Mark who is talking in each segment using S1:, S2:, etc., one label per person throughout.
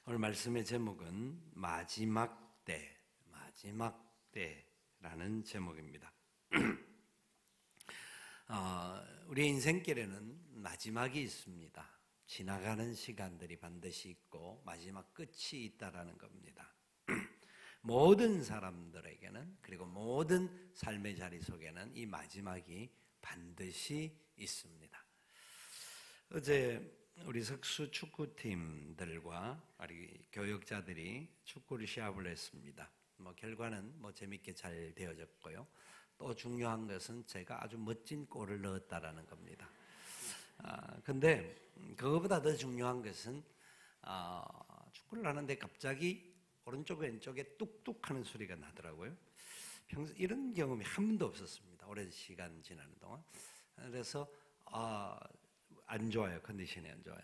S1: 오늘 말씀의 제목은 마지막 때라는 제목입니다. 우리의 인생길에는 마지막이 있습니다. 지나가는 시간들이 반드시 있고 마지막 끝이 있다라는 겁니다. 모든 사람들에게는, 그리고 모든 삶의 자리 속에는 이 마지막이 반드시 있습니다. 어제 우리 석수 축구팀들과 우리 교역자들이 축구를 시합을 했습니다. 결과는 재밌게 잘 되어졌고요. 또 중요한 것은 제가 아주 멋진 골을 넣었다라는 겁니다. 근데 그거보다 더 중요한 것은 축구를 하는데 갑자기 오른쪽 왼쪽에 뚝뚝 하는 소리가 나더라고요. 평소 이런 경험이 한 번도 없었습니다. 오랜 시간 지나는 동안. 그래서 안 좋아요. 컨디션이 안 좋아요.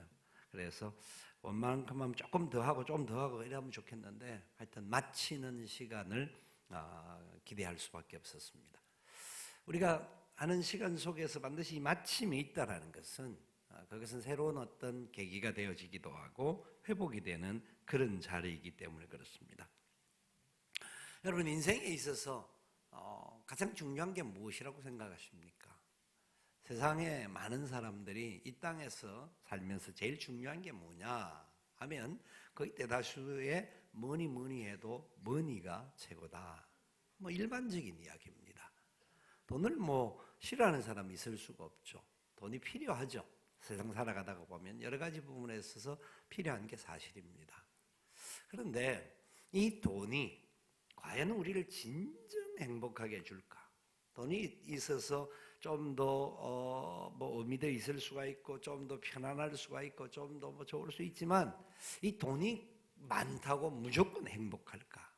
S1: 그래서 원만큼 하면 조금 더 하고 좀 더 하고 이러면 좋겠는데 하여튼 마치는 시간을 기대할 수밖에 없었습니다. 우리가 하는 시간 속에서 반드시 이 마침이 있다라는 것은 그것은 새로운 어떤 계기가 되어지기도 하고 회복이 되는 그런 자리이기 때문에 그렇습니다. 여러분, 인생에 있어서 가장 중요한 게 무엇이라고 생각하십니까? 세상에 많은 사람들이 이 땅에서 살면서 제일 중요한 게 뭐냐 하면 거의 대다수의 뭐니 해도 머니가 최고다. 일반적인 이야기입니다. 돈을 싫어하는 사람이 있을 수가 없죠. 돈이 필요하죠. 세상 살아가다가 보면 여러 가지 부분에 있어서 필요한 게 사실입니다. 그런데 이 돈이 과연 우리를 진정 행복하게 해줄까? 돈이 있어서 좀 더 의미도 있을 수가 있고 좀 더 편안할 수가 있고 좀 더 좋을 수 있지만 이 돈이 많다고 무조건 행복할까?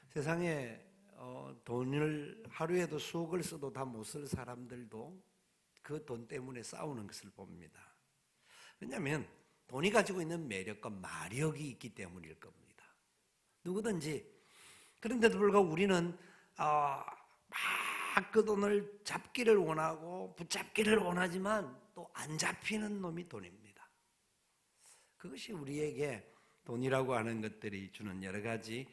S1: 세상에 돈을 하루에도 수억을 써도 다 못 쓸 사람들도 그 돈 때문에 싸우는 것을 봅니다. 왜냐하면 돈이 가지고 있는 매력과 마력이 있기 때문일 겁니다. 누구든지. 그런데도 불구하고 우리는 막 그 돈을 잡기를 원하고 붙잡기를 원하지만 또 안 잡히는 놈이 돈입니다. 그것이 우리에게 돈이라고 하는 것들이 주는 여러 가지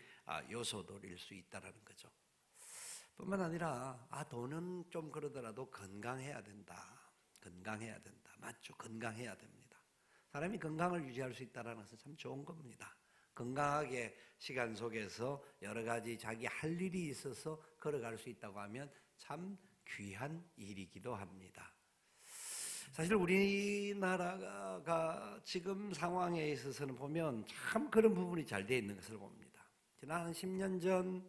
S1: 요소들일 수 있다는 거죠. 뿐만 아니라 돈은 좀 그러더라도 건강해야 된다. 맞죠? 건강해야 됩니다. 사람이 건강을 유지할 수 있다는 것은 참 좋은 겁니다. 건강하게 시간 속에서 여러 가지 자기 할 일이 있어서 걸어갈 수 있다고 하면 참 귀한 일이기도 합니다. 사실 우리나라가 지금 상황에 있어서는 보면 참 그런 부분이 잘 되어 있는 것을 봅니다. 지난 한 10년 전,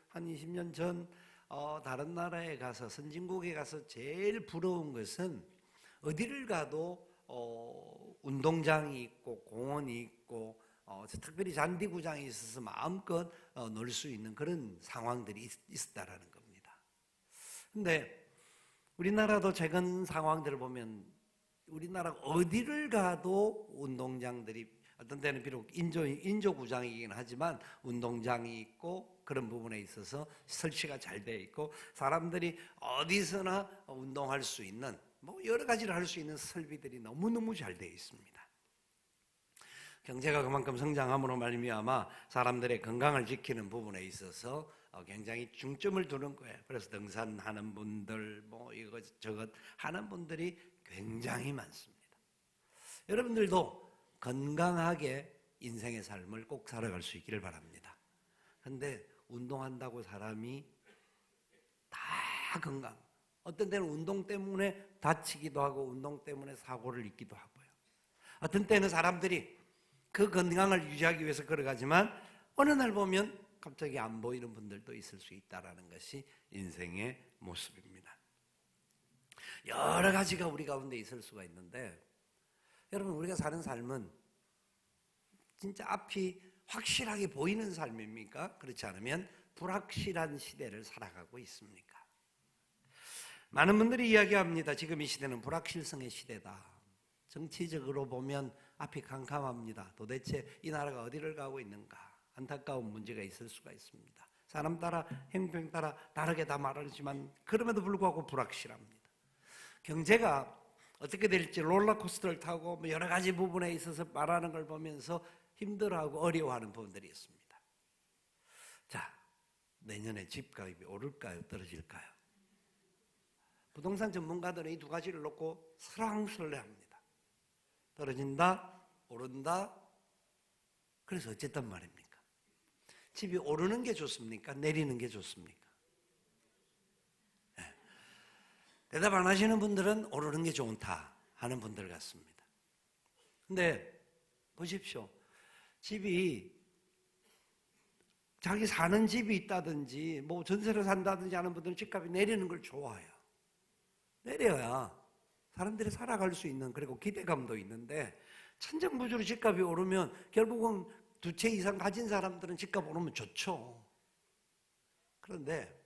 S1: 한 20년 전 다른 나라에 가서, 선진국에 가서 제일 부러운 것은 어디를 가도 운동장이 있고 공원이 있고 특별히 잔디구장이 있어서 마음껏 놀 수 있는 그런 상황들이 있었다라는 겁니다. 근데 우리나라도 최근 상황들을 보면 우리나라 어디를 가도 운동장들이, 어떤 때는 비록 인조구장이긴 하지만 운동장이 있고 그런 부분에 있어서 설치가 잘 되어 있고 사람들이 어디서나 운동할 수 있는 여러 가지를 할 수 있는 설비들이 너무너무 잘 되어 있습니다. 경제가 그만큼 성장함으로 말미암아 사람들의 건강을 지키는 부분에 있어서 굉장히 중점을 두는 거예요. 그래서 등산하는 분들, 이것저것 하는 분들이 굉장히 많습니다. 여러분들도 건강하게 인생의 삶을 꼭 살아갈 수 있기를 바랍니다. 그런데 운동한다고 사람이 다 건강, 어떤 때는 운동 때문에 다치기도 하고 운동 때문에 사고를 입기도 하고요. 어떤 때는 사람들이 그 건강을 유지하기 위해서 걸어가지만 어느 날 보면 갑자기 안 보이는 분들도 있을 수 있다는 것이 인생의 모습입니다. 여러 가지가 우리 가운데 있을 수가 있는데 여러분, 우리가 사는 삶은 진짜 앞이 확실하게 보이는 삶입니까? 그렇지 않으면 불확실한 시대를 살아가고 있습니까? 많은 분들이 이야기합니다. 지금 이 시대는 불확실성의 시대다. 정치적으로 보면 앞이 캄캄합니다. 도대체 이 나라가 어디를 가고 있는가? 안타까운 문제가 있을 수가 있습니다. 사람 따라, 행동 따라 다르게 다 말하지만 그럼에도 불구하고 불확실합니다. 경제가 어떻게 될지 롤러코스터를 타고 뭐 여러 가지 부분에 있어서 말하는 걸 보면서 힘들어하고 어려워하는 부분들이 있습니다. 자, 내년에 집값이 오를까요? 떨어질까요? 부동산 전문가들은 이 두 가지를 놓고 설왕설래합니다. 떨어진다, 오른다. 그래서 어쨌단 말입니까? 집이 오르는 게 좋습니까? 내리는 게 좋습니까? 네. 대답 안 하시는 분들은 오르는 게 좋다 하는 분들 같습니다. 근데 보십시오. 집이 자기 사는 집이 있다든지 뭐 전세로 산다든지 하는 분들은 집값이 내리는 걸 좋아해요. 내려야 사람들이 살아갈 수 있는, 그리고 기대감도 있는데, 천정부지로 집값이 오르면 결국은 두 채 이상 가진 사람들은 집값 오르면 좋죠. 그런데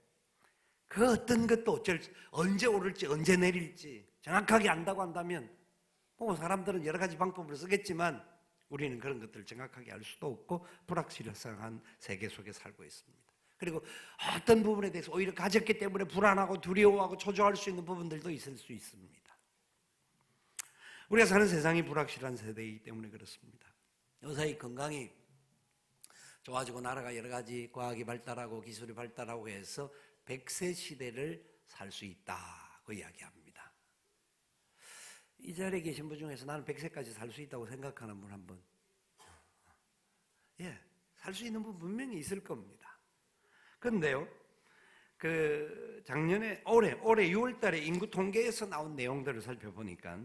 S1: 그 어떤 것도 언제 오를지 언제 내릴지 정확하게 안다고 한다면 뭐 사람들은 여러 가지 방법을 쓰겠지만 우리는 그런 것들을 정확하게 알 수도 없고 불확실한 세계 속에 살고 있습니다. 그리고 어떤 부분에 대해서 오히려 가졌기 때문에 불안하고 두려워하고 초조할 수 있는 부분들도 있을 수 있습니다. 우리가 사는 세상이 불확실한 세대이기 때문에 그렇습니다. 요새 건강이 좋아지고 나라가 여러 가지 과학이 발달하고 기술이 발달하고 해서 100세 시대를 살 수 있다고 이야기합니다. 이 자리에 계신 분 중에서 나는 100세까지 살 수 있다고 생각하는 분 한 분? 예, 살 수 있는 분 분명히 있을 겁니다. 그런데요, 작년에 올해 6월 달에 인구 통계에서 나온 내용들을 살펴보니까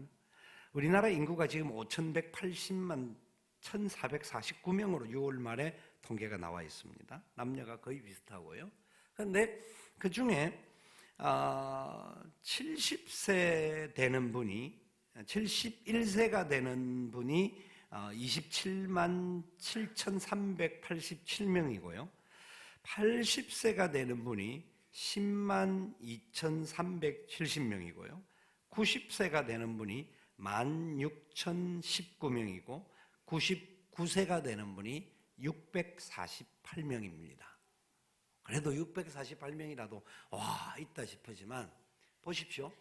S1: 우리나라 인구가 지금 5,180만 1,449명으로 6월 말에 통계가 나와 있습니다. 남녀가 거의 비슷하고요. 그런데 그 중에 70세 되는 분이 71세가 되는 분이 27만 7,387명이고요. 80세가 되는 분이 10만 2,370명이고요. 90세가 되는 분이 16,019명이고 99세가 되는 분이 648명입니다. 그래도 648명이라도 와 있다 싶으지만 보십시오.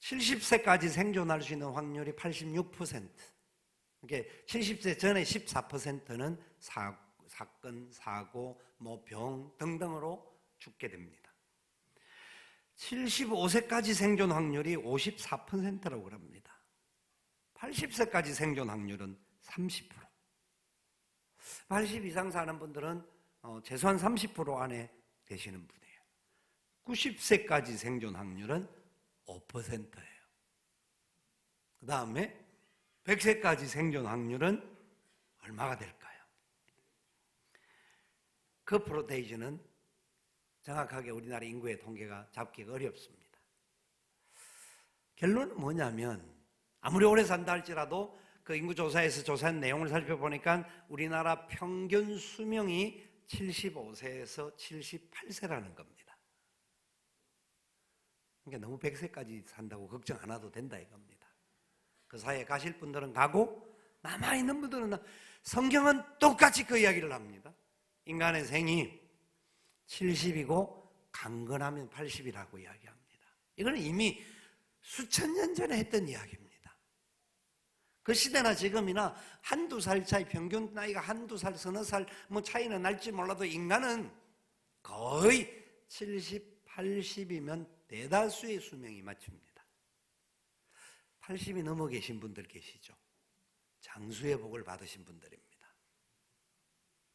S1: 70세까지 생존할 수 있는 확률이 86%. 그러니까 70세 전에 14%는 사건, 사고, 병 등등으로 죽게 됩니다. 75세까지 생존 확률이 54%라고 합니다. 80세까지 생존 확률은 30%. 80 이상 사는 분들은 최소한 30% 안에 되시는 분이에요. 90세까지 생존 확률은 5%예요. 그 다음에 100세까지 생존 확률은 얼마가 될까요? 그 프로테이지는 정확하게 우리나라 인구의 통계가 잡기가 어렵습니다. 결론은 뭐냐면 아무리 오래 산다 할지라도 그 인구조사에서 조사한 내용을 살펴보니까 우리나라 평균 수명이 75세에서 78세라는 겁니다. 그러니까 너무 100세까지 산다고 걱정 안 해도 된다 이겁니다. 그 사이에 가실 분들은 가고 남아있는 분들은 성경은 똑같이 그 이야기를 합니다. 인간의 생이 70이고 강건하면 80이라고 이야기합니다. 이건 이미 수천 년 전에 했던 이야기입니다. 그 시대나 지금이나 한두 살 차이, 평균 나이가 한두 살, 서너 살 뭐 차이는 날지 몰라도 인간은 거의 70, 80이면 대다수의 수명이 맞춥니다. 80이 넘어 계신 분들 계시죠? 장수의 복을 받으신 분들입니다.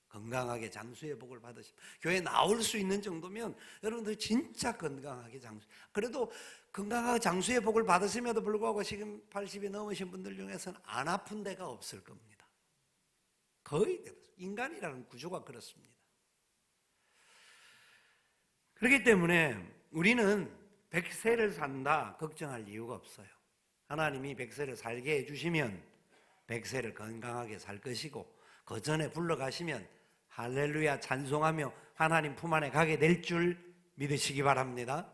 S1: 건강하게 장수의 복을 받으시면 교회에 나올 수 있는 정도면 여러분들 진짜 건강하게 장수. 그래도 건강하게 장수의 복을 받으심에도 불구하고 지금 80이 넘으신 분들 중에서는 안 아픈 데가 없을 겁니다. 거의 인간이라는 구조가 그렇습니다. 그렇기 때문에 우리는 100세를 산다 걱정할 이유가 없어요. 하나님이 100세를 살게 해주시면 100세를 건강하게 살 것이고 그 전에 불러가시면 할렐루야 찬송하며 하나님 품 안에 가게 될 줄 믿으시기 바랍니다.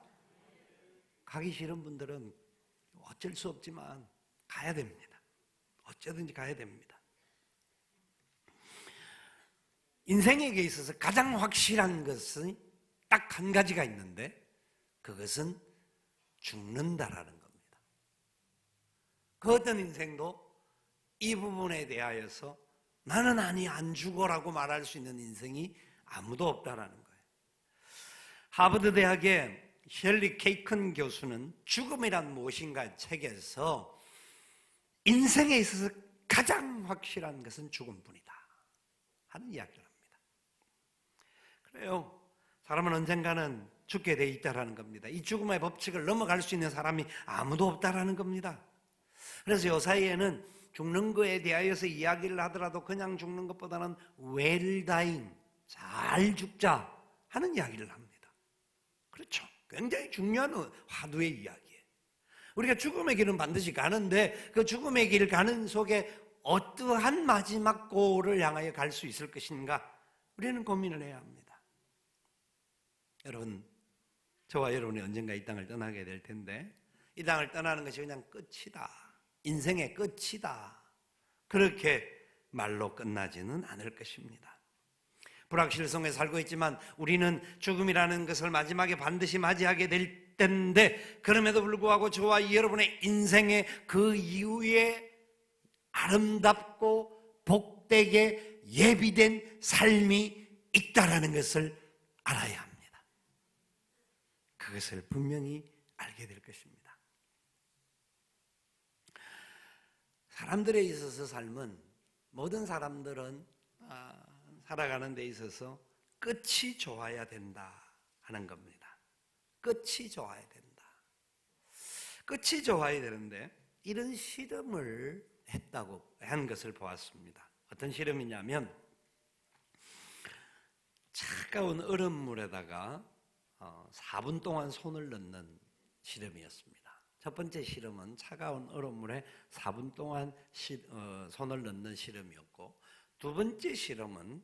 S1: 가기 싫은 분들은 어쩔 수 없지만 가야 됩니다. 어쩌든지 가야 됩니다. 인생에게 있어서 가장 확실한 것은 딱 한 가지가 있는데 그것은 죽는다라는 겁니다. 그 어떤 인생도 이 부분에 대하여서 나는 아니 안 죽어라고 말할 수 있는 인생이 아무도 없다라는 거예요. 하버드 대학의 셜리 케이큰 교수는 죽음이란 무엇인가 책에서 인생에 있어서 가장 확실한 것은 죽음뿐이다 하는 이야기를 합니다. 그래요. 사람은 언젠가는 죽게 돼 있다라는 겁니다. 이 죽음의 법칙을 넘어갈 수 있는 사람이 아무도 없다라는 겁니다. 그래서 요 사이에는 죽는 거에 대하여서 이야기를 하더라도 그냥 죽는 것보다는 well dying, 잘 죽자 하는 이야기를 합니다. 그렇죠. 굉장히 중요한 화두의 이야기예요. 우리가 죽음의 길은 반드시 가는데 그 죽음의 길 가는 속에 어떠한 마지막 고를 향하여 갈 수 있을 것인가 우리는 고민을 해야 합니다. 여러분, 저와 여러분이 언젠가 이 땅을 떠나게 될 텐데 이 땅을 떠나는 것이 그냥 끝이다, 인생의 끝이다, 그렇게 말로 끝나지는 않을 것입니다. 불확실성에 살고 있지만 우리는 죽음이라는 것을 마지막에 반드시 맞이하게 될 텐데 그럼에도 불구하고 저와 여러분의 인생의 그 이후에 아름답고 복되게 예비된 삶이 있다라는 것을 알아야 합니다. 그것을 분명히 알게 될 것입니다. 사람들에 있어서 삶은 모든 사람들은 살아가는 데 있어서 끝이 좋아야 된다 하는 겁니다. 끝이 좋아야 된다. 끝이 좋아야 되는데 이런 실험을 했다고 한 것을 보았습니다. 어떤 실험이냐면 차가운 얼음물에다가 4분 동안 손을 넣는 실험이었습니다. 첫 번째 실험은 차가운 얼음물에 4분 동안 손을 넣는 실험이었고 두 번째 실험은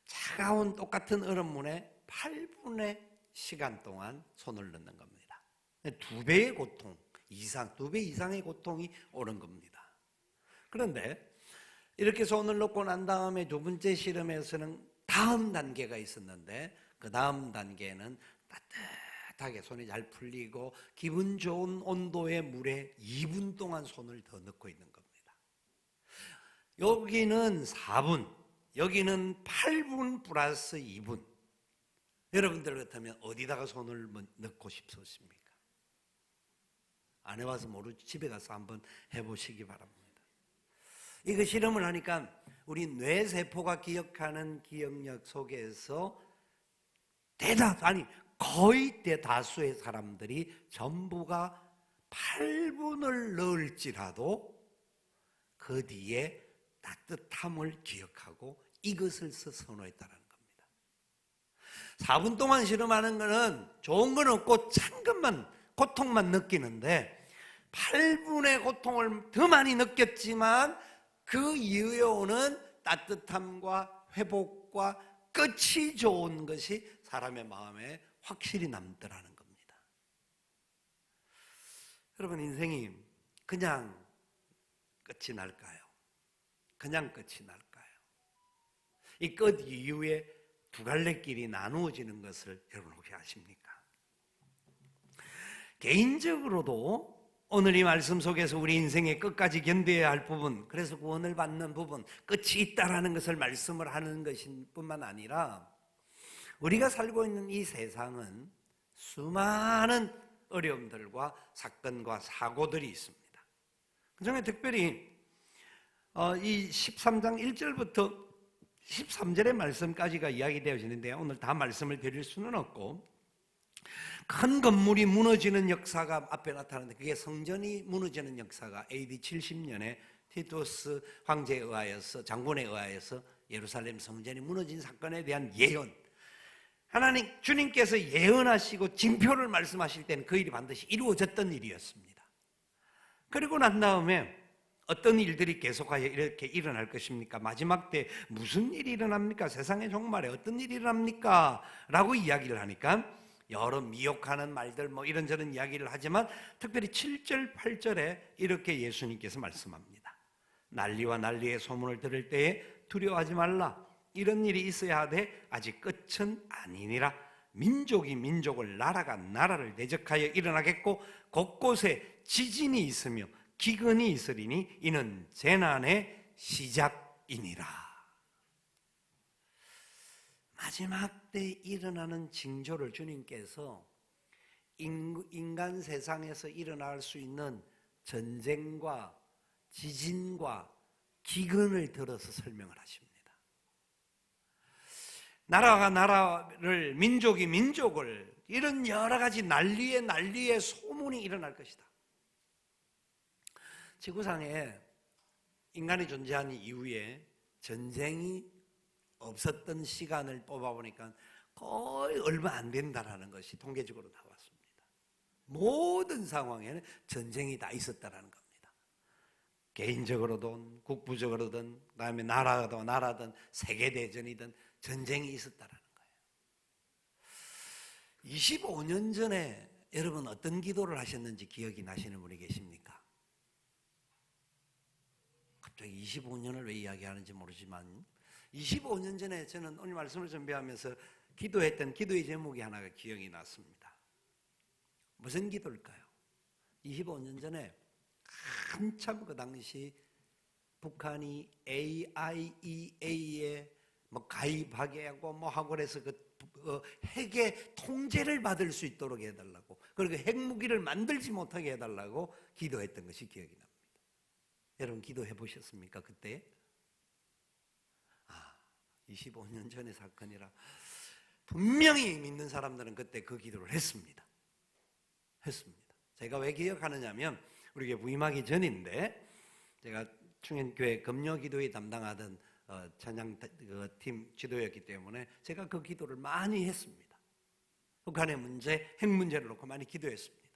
S1: 차가운 똑같은 얼음물에 8분의 시간 동안 손을 넣는 겁니다. 2배의 고통 이상, 2배 이상의 고통이 오는 겁니다. 그런데 이렇게 손을 넣고 난 다음에 두 번째 실험에서는 다음 단계가 있었는데 그 다음 단계는 따뜻하게 손이 잘 풀리고 기분 좋은 온도의 물에 2분 동안 손을 더 넣고 있는 겁니다. 여기는 4분, 여기는 8분 플러스 2분. 여러분들 같으면 어디다가 손을 넣고 싶으십니까? 안 해봐서 모르지 집에 가서 한번 해보시기 바랍니다. 이거 실험을 하니까 우리 뇌세포가 기억하는 기억력 속에서 거의 대다수의 사람들이 전부가 8분을 넣을지라도 그 뒤에 따뜻함을 기억하고 이것을 선호했다는 겁니다. 4분 동안 실험하는 것은 좋은 건 없고 찬 것만, 고통만 느끼는데 8분의 고통을 더 많이 느꼈지만 그 이후에 오는 따뜻함과 회복과 끝이 좋은 것이 사람의 마음에 확실히 남더라는 겁니다. 여러분, 인생이 그냥 끝이 날까요? 그냥 끝이 날까요? 이 끝 이후에 두 갈래 길이 나누어지는 것을 여러분 혹시 아십니까? 개인적으로도 오늘 이 말씀 속에서 우리 인생의 끝까지 견뎌야 할 부분, 그래서 구원을 받는 부분, 끝이 있다라는 것을 말씀을 하는 것인 뿐만 아니라 우리가 살고 있는 이 세상은 수많은 어려움들과 사건과 사고들이 있습니다. 그중에 특별히 이 13장 1절부터 13절의 말씀까지가 이야기되어지는데요. 오늘 다 말씀을 드릴 수는 없고 큰 건물이 무너지는 역사가 앞에 나타나는데 그게 성전이 무너지는 역사가 AD 70년에 티투스 황제에 의하여서 장군에 의하여서 예루살렘 성전이 무너진 사건에 대한 예언, 하나님 주님께서 예언하시고 징표를 말씀하실 때는 그 일이 반드시 이루어졌던 일이었습니다. 그리고 난 다음에 어떤 일들이 계속하여 이렇게 일어날 것입니까? 마지막 때 무슨 일이 일어납니까? 세상의 종말에 어떤 일이 일어납니까? 라고 이야기를 하니까 여러 미혹하는 말들 이런저런 이야기를 하지만 특별히 7절 8절에 이렇게 예수님께서 말씀합니다. 난리와 난리의 소문을 들을 때에 두려워하지 말라. 이런 일이 있어야 하되 아직 끝은 아니니라. 민족이 민족을, 나라가 나라를 대적하여 일어나겠고 곳곳에 지진이 있으며 기근이 있으리니 이는 재난의 시작이니라. 마지막 때 일어나는 징조를 주님께서 인간 세상에서 일어날 수 있는 전쟁과 지진과 기근을 들어서 설명을 하십니다. 나라가 나라를, 민족이 민족을, 이런 여러 가지 난리의 소문이 일어날 것이다. 지구상에 인간이 존재한 이후에 전쟁이 없었던 시간을 뽑아보니까 거의 얼마 안 된다는 것이 통계적으로 나왔습니다. 모든 상황에는 전쟁이 다 있었다는 겁니다. 개인적으로든 국부적으로든 그다음에 나라든 세계대전이든 전쟁이 있었다는 거예요. 25년 전에 여러분 어떤 기도를 하셨는지 기억이 나시는 분이 계십니까? 갑자기 25년을 왜 이야기하는지 모르지만 25년 전에 저는 오늘 말씀을 준비하면서 기도했던 기도의 제목이 하나가 기억이 났습니다. 무슨 기도일까요? 25년 전에 한참 그 당시 북한이 AIEA에 가입하게 하고 하고 그래서 핵의 통제를 받을 수 있도록 해달라고, 그리고 핵무기를 만들지 못하게 해달라고 기도했던 것이 기억이 납니다. 여러분 기도해 보셨습니까? 그때? 25년 전의 사건이라 분명히 믿는 사람들은 그때 그 기도를 했습니다. 제가 왜 기억하느냐면 우리 교회 부임하기 전인데 제가 충현교회 금요기도회 담당하던 찬양팀 지도였기 때문에 제가 그 기도를 많이 했습니다. 북한의 문제, 핵 문제를 놓고 많이 기도했습니다.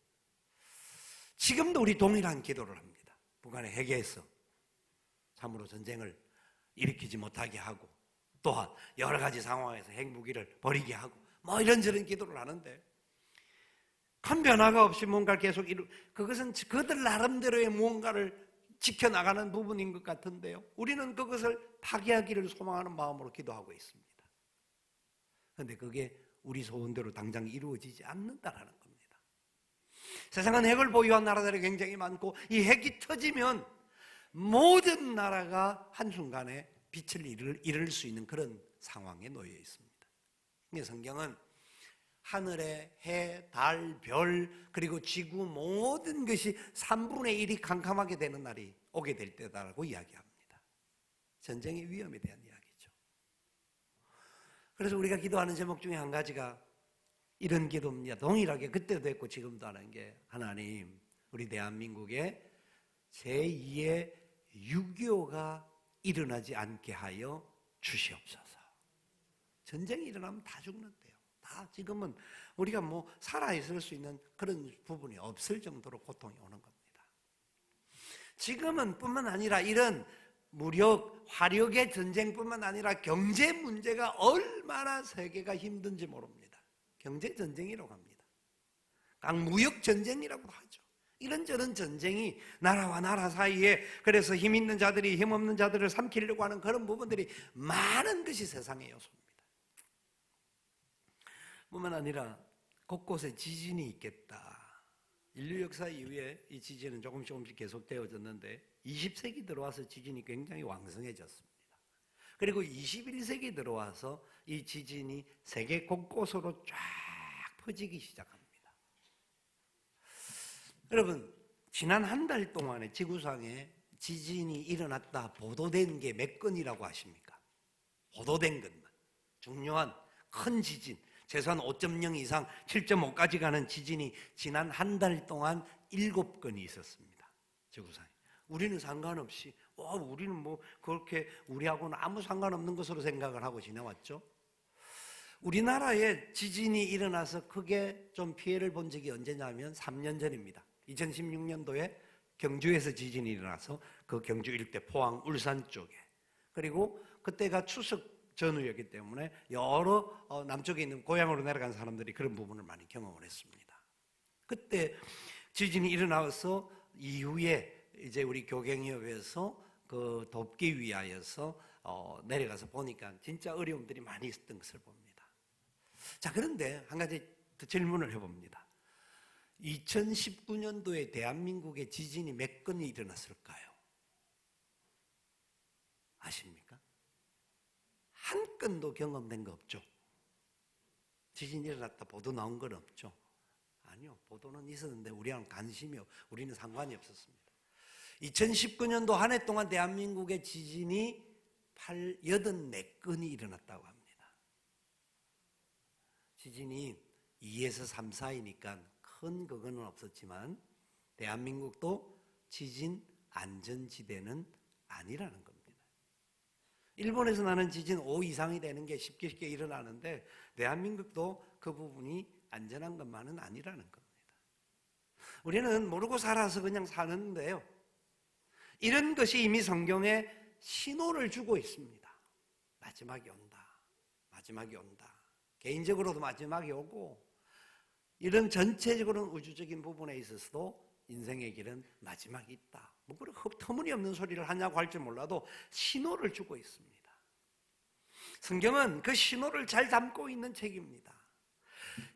S1: 지금도 우리 동일한 기도를 합니다. 북한의 핵에서 참으로 전쟁을 일으키지 못하게 하고, 또한 여러 가지 상황에서 핵무기를 버리게 하고 이런저런 기도를 하는데 큰 변화가 없이 뭔가를 계속 그것은 그들 나름대로의 무언가를 지켜나가는 부분인 것 같은데요, 우리는 그것을 파괴하기를 소망하는 마음으로 기도하고 있습니다. 그런데 그게 우리 소원대로 당장 이루어지지 않는다라는 겁니다. 세상은 핵을 보유한 나라들이 굉장히 많고 이 핵이 터지면 모든 나라가 한순간에 빛을 잃을 수 있는 그런 상황에 놓여 있습니다. 성경은 하늘의 해, 달, 별, 그리고 지구 모든 것이 3분의 1이 캄캄하게 되는 날이 오게 될 때다라고 이야기합니다. 전쟁의 위험에 대한 이야기죠. 그래서 우리가 기도하는 제목 중에 한 가지가 이런 기도입니다. 동일하게 그때도 했고 지금도 하는 게, 하나님 우리 대한민국에 제2의 6.25가 일어나지 않게 하여 주시옵소서. 전쟁이 일어나면 다 죽는데요. 다 지금은 우리가 살아있을 수 있는 그런 부분이 없을 정도로 고통이 오는 겁니다. 지금은 뿐만 아니라 이런 무력, 화력의 전쟁뿐만 아니라 경제 문제가 얼마나 세계가 힘든지 모릅니다. 경제 전쟁이라고 합니다. 무역 전쟁이라고도 하죠. 이런저런 전쟁이 나라와 나라 사이에, 그래서 힘 있는 자들이 힘 없는 자들을 삼키려고 하는 그런 부분들이 많은 것이 세상의 요소입니다. 뿐만 아니라 곳곳에 지진이 있겠다. 인류 역사 이후에 이 지진은 조금씩 계속되어졌는데 20세기 들어와서 지진이 굉장히 왕성해졌습니다. 그리고 21세기 들어와서 이 지진이 세계 곳곳으로 쫙 퍼지기 시작합니다. 여러분, 지난 한 달 동안에 지구상에 지진이 일어났다 보도된 게 몇 건이라고 아십니까? 보도된 것만. 중요한 큰 지진, 최소한 5.0 이상 7.5까지 가는 지진이 지난 한 달 동안 7건이 있었습니다. 지구상에. 우리는 상관없이 우리는 그렇게 우리하고는 아무 상관없는 것으로 생각을 하고 지내왔죠. 우리나라에 지진이 일어나서 크게 좀 피해를 본 적이 언제냐면 3년 전입니다. 2016년도에 경주에서 지진이 일어나서 그 경주 일대, 포항, 울산 쪽에, 그리고 그때가 추석 전후였기 때문에 여러 남쪽에 있는 고향으로 내려간 사람들이 그런 부분을 많이 경험을 했습니다. 그때 지진이 일어나서 이후에 이제 우리 교경협에서 그 돕기 위하여서 내려가서 보니까 진짜 어려움들이 많이 있었던 것을 봅니다. 자, 그런데 한 가지 더 질문을 해봅니다. 2019년도에 대한민국의 지진이 몇 건이 일어났을까요? 아십니까? 한 건도 경험된 거 없죠? 지진이 일어났다 보도 나온 건 없죠? 아니요, 보도는 있었는데 우리는 우리는 상관이 없었습니다. 2019년도 한 해 동안 대한민국의 지진이 84건이 일어났다고 합니다. 지진이 2에서 3, 4이니까 큰 그거는 없었지만 대한민국도 지진 안전지대는 아니라는 겁니다. 일본에서 나는 지진 5 이상이 되는 게 쉽게 일어나는데 대한민국도 그 부분이 안전한 것만은 아니라는 겁니다. 우리는 모르고 살아서 그냥 사는데요, 이런 것이 이미 성경에 신호를 주고 있습니다. 마지막이 온다. 마지막이 온다. 개인적으로도 마지막이 오고 이런 전체적으로는 우주적인 부분에 있어서도 인생의 길은 마지막이 있다. 뭐 그런 터무니없는 소리를 하냐고 할지 몰라도 신호를 주고 있습니다. 성경은 그 신호를 잘 담고 있는 책입니다.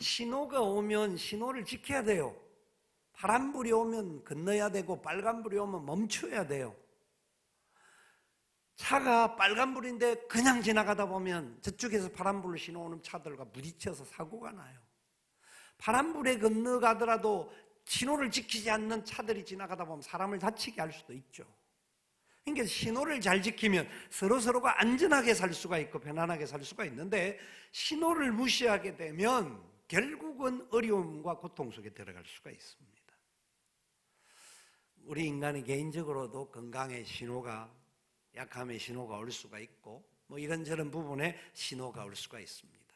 S1: 신호가 오면 신호를 지켜야 돼요. 파란불이 오면 건너야 되고 빨간불이 오면 멈춰야 돼요. 차가 빨간불인데 그냥 지나가다 보면 저쪽에서 파란불을 신호오는 차들과 부딪혀서 사고가 나요. 파란불에 건너가더라도 신호를 지키지 않는 차들이 지나가다 보면 사람을 다치게 할 수도 있죠. 그러니까 신호를 잘 지키면 서로가 안전하게 살 수가 있고 편안하게 살 수가 있는데, 신호를 무시하게 되면 결국은 어려움과 고통 속에 들어갈 수가 있습니다. 우리 인간이 개인적으로도 건강의 신호가, 약함의 신호가 올 수가 있고 뭐 이런저런 부분에 신호가 올 수가 있습니다.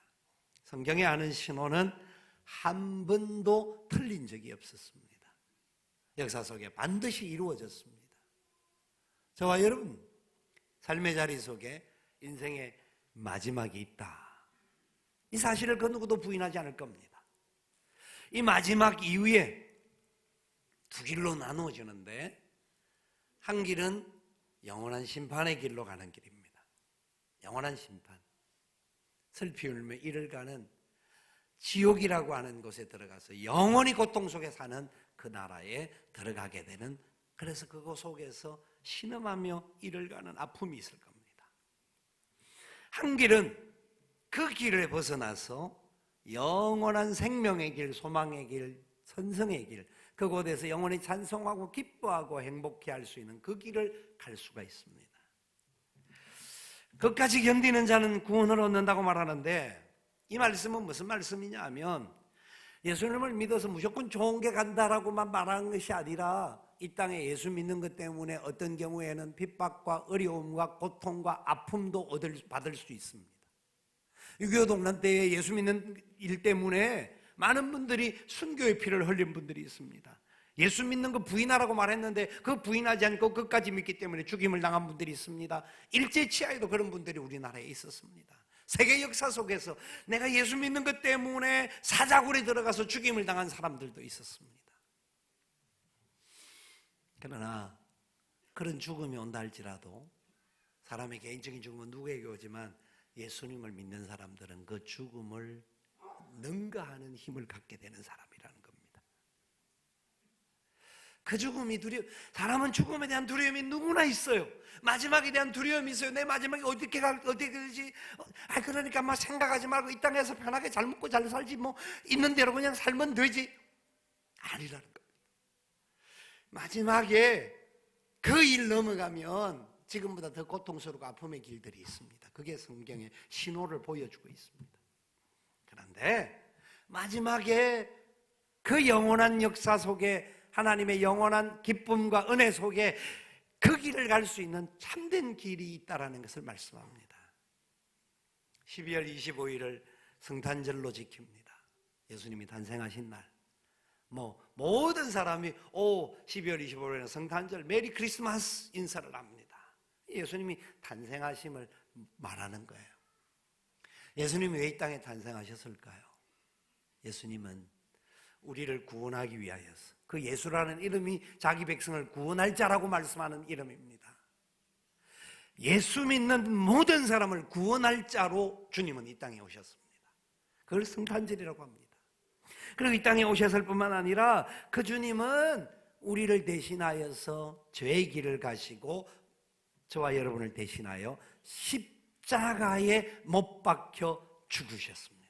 S1: 성경에 아는 신호는 한 번도 틀린 적이 없었습니다. 역사 속에 반드시 이루어졌습니다. 저와 여러분, 삶의 자리 속에 인생의 마지막이 있다. 이 사실을 그 누구도 부인하지 않을 겁니다. 이 마지막 이후에 두 길로 나누어지는데, 한 길은 영원한 심판의 길로 가는 길입니다. 영원한 심판. 슬피 울며 이를 가는 지옥이라고 하는 곳에 들어가서 영원히 고통 속에 사는 그 나라에 들어가게 되는, 그래서 그곳 속에서 신음하며 이를 가는 아픔이 있을 겁니다. 한 길은 그 길을 벗어나서 영원한 생명의 길, 소망의 길, 선성의 길, 그곳에서 영원히 찬송하고 기뻐하고 행복해 할 수 있는 그 길을 갈 수가 있습니다. 끝까지 견디는 자는 구원을 얻는다고 말하는데, 이 말씀은 무슨 말씀이냐 하면, 예수님을 믿어서 무조건 좋은 게 간다라고만 말하는 것이 아니라 이 땅에 예수 믿는 것 때문에 어떤 경우에는 핍박과 어려움과 고통과 아픔도 받을 수 있습니다. 6.25 동란 때에 예수 믿는 일 때문에 많은 분들이 순교의 피를 흘린 분들이 있습니다. 예수 믿는 거 부인하라고 말했는데 그 부인하지 않고 끝까지 믿기 때문에 죽임을 당한 분들이 있습니다. 일제치하에도 그런 분들이 우리나라에 있었습니다. 세계 역사 속에서 내가 예수 믿는 것 때문에 사자굴에 들어가서 죽임을 당한 사람들도 있었습니다. 그러나 그런 죽음이 온다 할지라도, 사람의 개인적인 죽음은 누구에게 오지만 예수님을 믿는 사람들은 그 죽음을 능가하는 힘을 갖게 되는 사람이라는 겁니다. 그 죽음이 사람은 죽음에 대한 두려움이 누구나 있어요. 마지막에 대한 두려움이 있어요. 내 마지막이 어떻게 되지? 그러니까 막 생각하지 말고 이 땅에서 편하게 잘 먹고 잘 살지, 뭐 있는 대로 그냥 살면 되지. 아니라는 겁니다. 마지막에 그 일 넘어가면 지금보다 더 고통스럽고 아픔의 길들이 있습니다. 그게 성경의 신호를 보여주고 있습니다. 그런데 마지막에 그 영원한 역사 속에, 하나님의 영원한 기쁨과 은혜 속에 그 길을 갈 수 있는 참된 길이 있다라는 것을 말씀합니다. 12월 25일을 성탄절로 지킵니다. 예수님이 탄생하신 날. 모든 사람이 12월 25일에는 성탄절, 메리 크리스마스 인사를 합니다. 예수님이 탄생하심을 말하는 거예요. 예수님이 왜 이 땅에 탄생하셨을까요? 예수님은 우리를 구원하기 위하여서, 그 예수라는 이름이 자기 백성을 구원할 자라고 말씀하는 이름입니다. 예수 믿는 모든 사람을 구원할 자로 주님은 이 땅에 오셨습니다. 그걸 성탄절이라고 합니다. 그리고 이 땅에 오셨을 뿐만 아니라 그 주님은 우리를 대신하여서 죄의 길을 가시고 저와 여러분을 대신하여 십자가에 못 박혀 죽으셨습니다.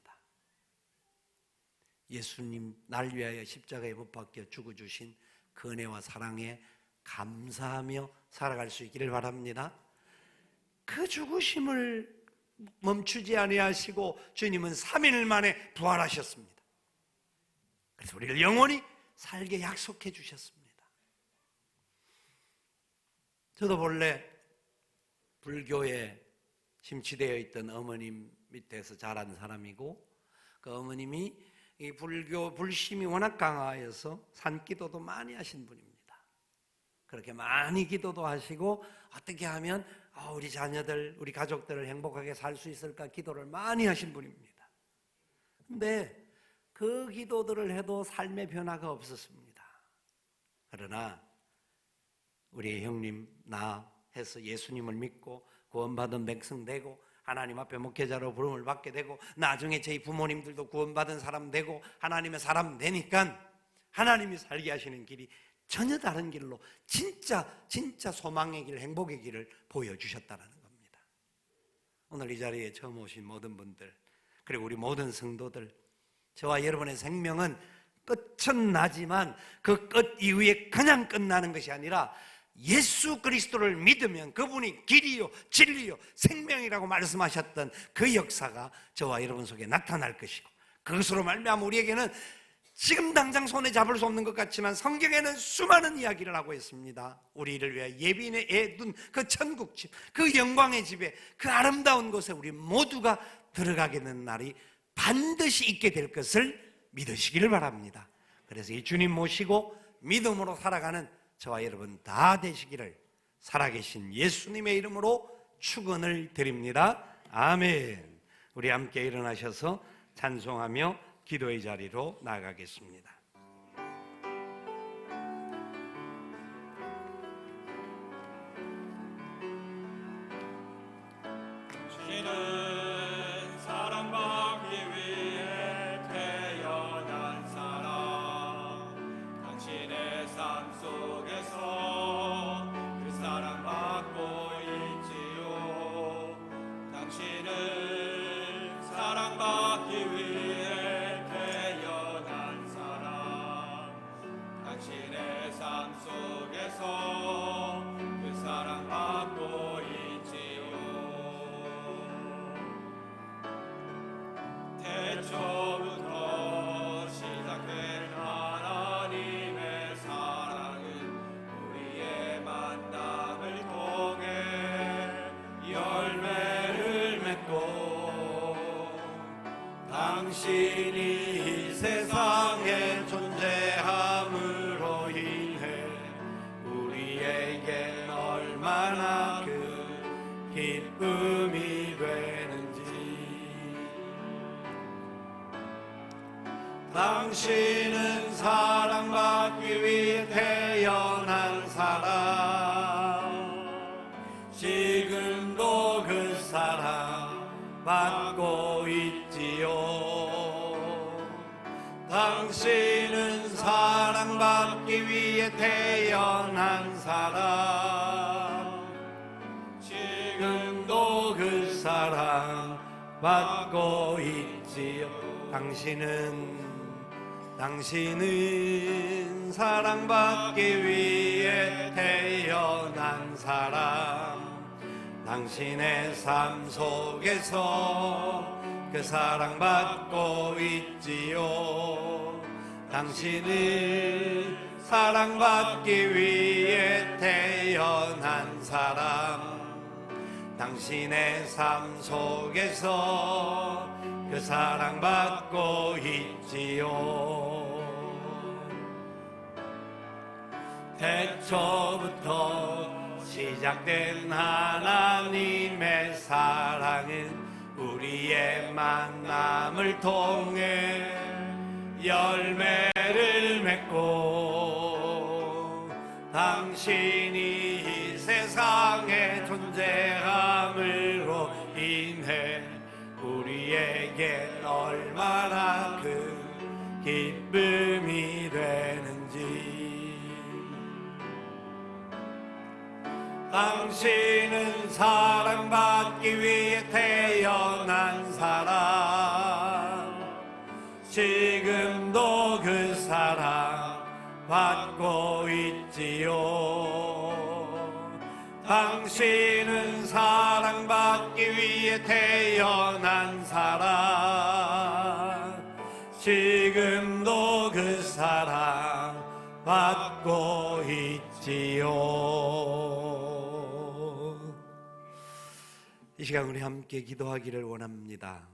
S1: 예수님 날 위하여 십자가에 못 박혀 죽어주신 그 은혜와 사랑에 감사하며 살아갈 수 있기를 바랍니다. 그 죽으심을 멈추지 아니하시고 주님은 3일 만에 부활하셨습니다. 그래서 우리를 영원히 살게 약속해 주셨습니다. 저도 본래 불교에 심취되어 있던 어머님 밑에서 자란 사람이고, 그 어머님이 이 불심이 워낙 강하여서 산기도도 많이 하신 분입니다. 그렇게 많이 기도도 하시고 어떻게 하면 우리 자녀들, 우리 가족들을 행복하게 살 수 있을까 기도를 많이 하신 분입니다. 근데 그 기도들을 해도 삶의 변화가 없었습니다. 그러나 우리 형님, 나 해서 예수님을 믿고 구원받은 백성 되고 하나님 앞에 목회자로 부름을 받게 되고 나중에 저희 부모님들도 구원받은 사람 되고 하나님의 사람 되니까 하나님이 살게 하시는 길이 전혀 다른 길로 진짜 소망의 길, 행복의 길을 보여주셨다는 겁니다. 오늘 이 자리에 처음 오신 모든 분들, 그리고 우리 모든 성도들, 저와 여러분의 생명은 끝은 나지만 그 끝 이후에 그냥 끝나는 것이 아니라 예수 그리스도를 믿으면 그분이 길이요 진리요 생명이라고 말씀하셨던 그 역사가 저와 여러분 속에 나타날 것이고, 그것으로 말미암아 우리에게는 지금 당장 손에 잡을 수 없는 것 같지만 성경에는 수많은 이야기를 하고 있습니다. 우리를 위해 예비해 둔 그 천국집, 그 영광의 집에, 그 아름다운 곳에 우리 모두가 들어가게 되는 날이 반드시 있게 될 것을 믿으시기를 바랍니다. 그래서 이 주님 모시고 믿음으로 살아가는 저와 여러분 다 되시기를 살아계신 예수님의 이름으로 축원을 드립니다. 아멘. 우리 함께 일어나셔서 찬송하며 기도의 자리로 나가겠습니다.
S2: 당신은 사랑받기 위해 태어난 사람, 당신의 삶 속에서 그 사랑받고 있지요. 당신은 사랑받기 위해 태어난 사람, 당신의 삶 속에서 그 사랑받고 있지요. 태초부터 시작된 하나님의 사랑은 우리의 만남을 통해 열매를 맺고, 당신이 이 세상에 존재함으로 인해 우리에겐 얼마나 큰 기쁨이 되는지. 당신은 사랑받기 위해 태어난 사람, 지금도 그 사랑 받고 있지요. 당신은 사랑받기 위해 태어난 사람, 지금도 그 사랑 받고 있지요. 당신은 사랑받기 위해 태어난 사람, 당신의 삶 속에서 그 사랑받고 있지요. 당신은 사랑받기 위해 태어난 사람, 당신의 삶 속에서 그 사랑받고 있지요. 태초부터 시작된 하나님의 사랑은 우리의 만남을 통해 열매를 맺고, 당신이 이 세상에 존재함으로 인해 우리에겐 얼마나 큰 기쁨이 되는지. 당신은 사랑받기 위해 태어난 사람, 지금도 그 사랑 받고 있지요. 당신은 사랑받기 위해 태어난 사람, 지금도 그 사랑 받고 있지요.
S1: 이 시간 우리 함께 기도하기를 원합니다.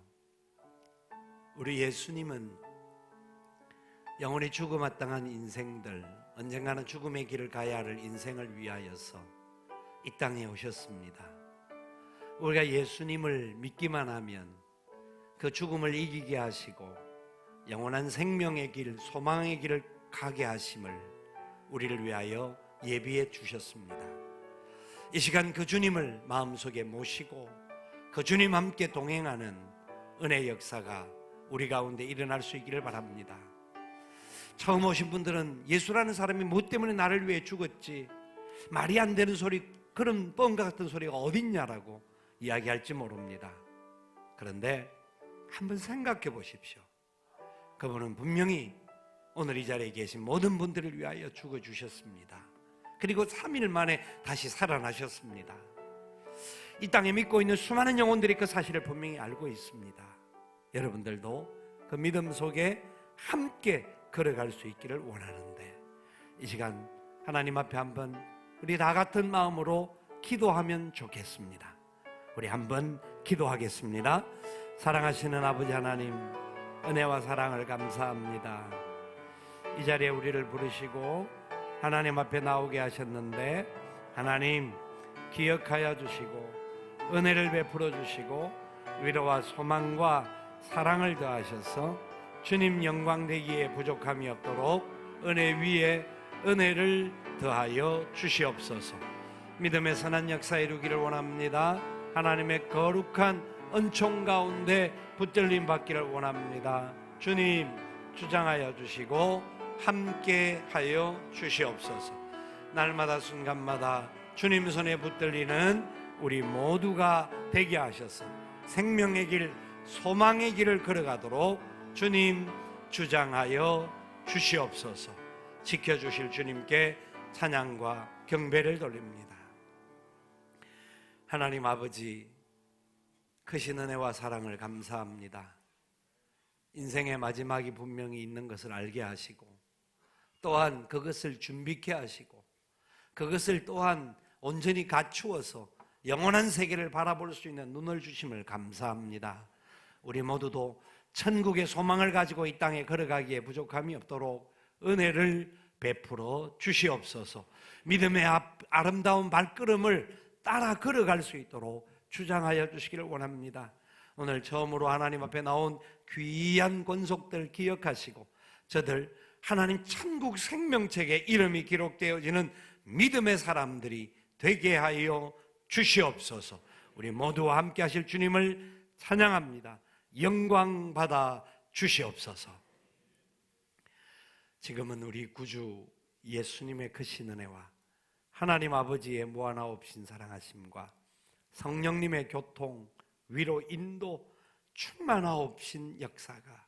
S1: 우리 예수님은 영원히 죽음 마땅한 인생들, 언젠가는 죽음의 길을 가야 할 인생을 위하여서 이 땅에 오셨습니다. 우리가 예수님을 믿기만 하면 그 죽음을 이기게 하시고 영원한 생명의 길, 소망의 길을 가게 하심을 우리를 위하여 예비해 주셨습니다. 이 시간 그 주님을 마음속에 모시고 그 주님 함께 동행하는 은혜 역사가 우리 가운데 일어날 수 있기를 바랍니다. 처음 오신 분들은 예수라는 사람이 뭐 때문에 나를 위해 죽었지, 말이 안 되는 소리, 그런 뻥과 같은 소리가 어딨냐라고 이야기할지 모릅니다. 그런데 한번 생각해 보십시오. 그분은 분명히 오늘 이 자리에 계신 모든 분들을 위하여 죽어주셨습니다. 그리고 3일 만에 다시 살아나셨습니다. 이 땅에 믿고 있는 수많은 영혼들이 그 사실을 분명히 알고 있습니다. 여러분들도 그 믿음 속에 함께 걸어갈 수 있기를 원하는데, 이 시간 하나님 앞에 한번 우리 다 같은 마음으로 기도하면 좋겠습니다. 우리 한번 기도하겠습니다. 사랑하시는 아버지 하나님, 은혜와 사랑을 감사합니다. 이 자리에 우리를 부르시고 하나님 앞에 나오게 하셨는데, 하나님 기억하여 주시고 은혜를 베풀어 주시고 위로와 소망과 사랑을 더하셔서 주님 영광 되기에 부족함이 없도록 은혜 위에 은혜를 더하여 주시옵소서. 믿음의 선한 역사 이루기를 원합니다. 하나님의 거룩한 은총 가운데 붙들림 받기를 원합니다. 주님 주장하여 주시고 함께 하여 주시옵소서. 날마다 순간마다 주님 손에 붙들리는 우리 모두가 되게 하셔서 생명의 길, 소망의 길을 걸어가도록 주님 주장하여 주시옵소서. 지켜주실 주님께 찬양과 경배를 돌립니다. 하나님 아버지, 크신 은혜와 사랑을 감사합니다. 인생의 마지막이 분명히 있는 것을 알게 하시고, 또한 그것을 준비케 하시고, 그것을 또한 온전히 갖추어서 영원한 세계를 바라볼 수 있는 눈을 주심을 감사합니다. 우리 모두도 천국의 소망을 가지고 이 땅에 걸어가기에 부족함이 없도록 은혜를 베풀어 주시옵소서. 믿음의 아름다운 발걸음을 따라 걸어갈 수 있도록 주장하여 주시기를 원합니다. 오늘 처음으로 하나님 앞에 나온 귀한 권속들 기억하시고, 저들 하나님 천국 생명책에 이름이 기록되어지는 믿음의 사람들이 되게 하여 주시옵소서. 우리 모두와 함께 하실 주님을 찬양합니다. 영광 받아 주시옵소서. 지금은 우리 구주 예수님의 크신 은혜와 하나님 아버지의 무한하옵신 사랑하심과 성령님의 교통, 위로, 인도, 충만하옵신 역사가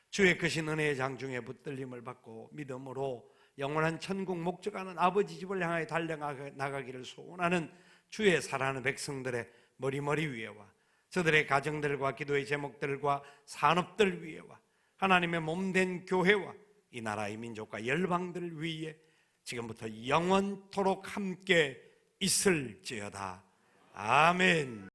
S1: 주의 크신 은혜의 장중에 붙들림을 받고 믿음으로 영원한 천국 목적하는 아버지 집을 향해 달려나가기를 소원하는 주의 사랑하는 백성들의 머리머리 위에와 저들의 가정들과 기도의 제목들과 산업들 위에와 하나님의 몸된 교회와 이 나라의 민족과 열방들 위에 지금부터 영원토록 함께 있을지어다. 아멘.